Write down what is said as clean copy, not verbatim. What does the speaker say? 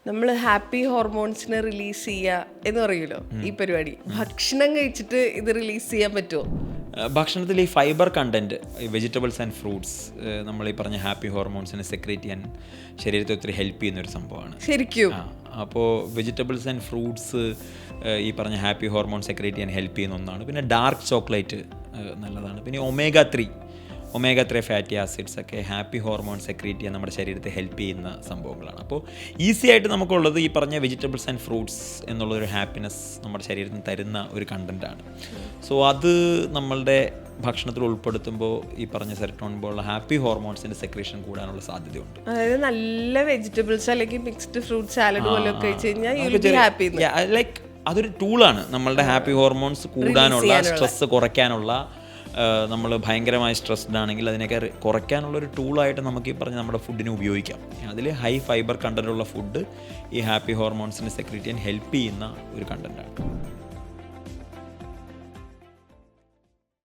നമ്മൾ happy ഹോർമോൺസിനെ release ചെയ്യുക എന്ന് പറയുമല്ലോ ഈ പരിപാടി. ഭക്ഷണം കഴിച്ചിട്ട് ഇത് റിലീസ് ചെയ്യാൻ പറ്റുമോ? ഭക്ഷണത്തിൽ ഈ ഫൈബർ കണ്ടൻറ്റ്, ഈ വെജിറ്റബിൾസ് ആൻഡ് ഫ്രൂട്ട്സ് നമ്മൾ ഈ പറഞ്ഞ ഹാപ്പി ഹോർമോൺസിനെ സെക്രേറ്റ് ചെയ്യാൻ ശരീരത്തെ ഒത്തിരി ഹെൽപ്പ് ചെയ്യുന്നൊരു സംഭവമാണ് ശരിക്കും. അപ്പോൾ വെജിറ്റബിൾസ് ആൻഡ് ഫ്രൂട്ട്സ് ഈ പറഞ്ഞ ഹാപ്പി ഹോർമോൺ സെക്രേറ്റ് ചെയ്യാൻ ഹെൽപ്പ് ചെയ്യുന്ന ഒന്നാണ്. പിന്നെ ഡാർക്ക് ചോക്ലേറ്റ് നല്ലതാണ്. പിന്നെ ഒമേഗ 3 ഫാറ്റി ആസിഡ്സ് ഒക്കെ ഹാപ്പി ഹോർമോൺ സെക്രീറ്റ് ചെയ്യാൻ നമ്മുടെ ശരീരത്തെ ഹെൽപ്പ് ചെയ്യുന്ന സംഭവങ്ങളാണ്. അപ്പോൾ ഈസി ആയിട്ട് നമുക്കുള്ളത് ഈ പറഞ്ഞ വെജിറ്റബിൾസ് ആൻഡ് ഫ്രൂട്ട്സ് എന്നുള്ളൊരു ഹാപ്പിനെസ് നമ്മുടെ ശരീരത്തിന് തരുന്ന ഒരു കണ്ടൻറ്റാണ്. സോ അത് നമ്മളുടെ ഭക്ഷണത്തിൽ ഉൾപ്പെടുത്തുമ്പോൾ ഈ പറഞ്ഞ സെറട്ടോണിൻ പോലുള്ള ഹാപ്പി ഹോർമോൺസിൻ്റെ സെക്രീഷൻ കൂടാനുള്ള സാധ്യതയുണ്ട്. അതായത് നല്ല വെജിറ്റബിൾസ് അല്ലെങ്കിൽ മിക്സ്ഡ് ഫ്രൂട്ട് സാലഡ് പോലെ കഴിച്ച് കഴിഞ്ഞാൽ ഹാപ്പി. ലൈക്ക് അതൊരു ടൂളാണ് നമ്മളുടെ ഹാപ്പി ഹോർമോൺസ് കൂടാനുള്ള, സ്ട്രെസ്സ് കുറയ്ക്കാനുള്ള. നമ്മൾ ഭയങ്കരമായി സ്ട്രെസ്ഡ് ആണെങ്കിൽ അതിനൊക്കെ കുറയ്ക്കാനുള്ളൊരു ടൂളായിട്ട് നമുക്ക് ഈ പറഞ്ഞ നമ്മുടെ ഫുഡിനെ ഉപയോഗിക്കാം. അതിൽ ഹൈ ഫൈബർ കണ്ടൻറ്റുള്ള ഫുഡ് ഈ ഹാപ്പി ഹോർമോൺസിനെ സെക്രീറ്റ് ചെയ്യാൻ ഹെൽപ്പ് ചെയ്യുന്ന ഒരു കണ്ടൻറ്റാണ്.